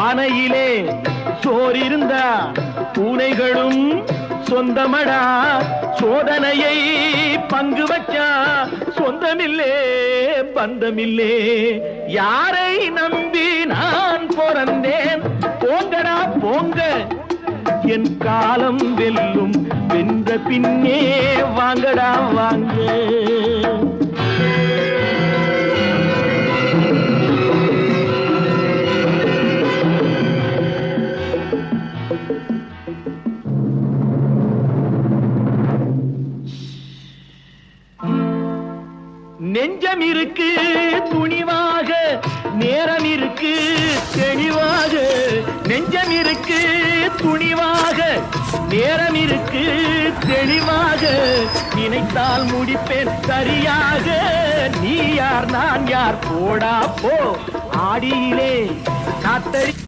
பானையிலே சோறிருந்தா பூனைகளும் சொந்தமடா. சோதனையை பங்கு வச்சா சொந்தமில்லே பந்தமில்லே. யாரை நம்பி நான் பிறந்தேன்? போங்கடா போங்க, என் காலம் வெல்லும். வென்ற பின்னே வாங்கடா வாங்க. நெஞ்சம் இருக்கு துணிவாக, நேரம் இருக்கு தெளிவாக. நெஞ்சம் இருக்கு துணிவாக, நேரம் இருக்கு தெளிவாக. நினைத்தால் முடிப்பேன் சரியாக. நீ யார் நான் யார், போடா போ. ஆடியிலே காத்தடி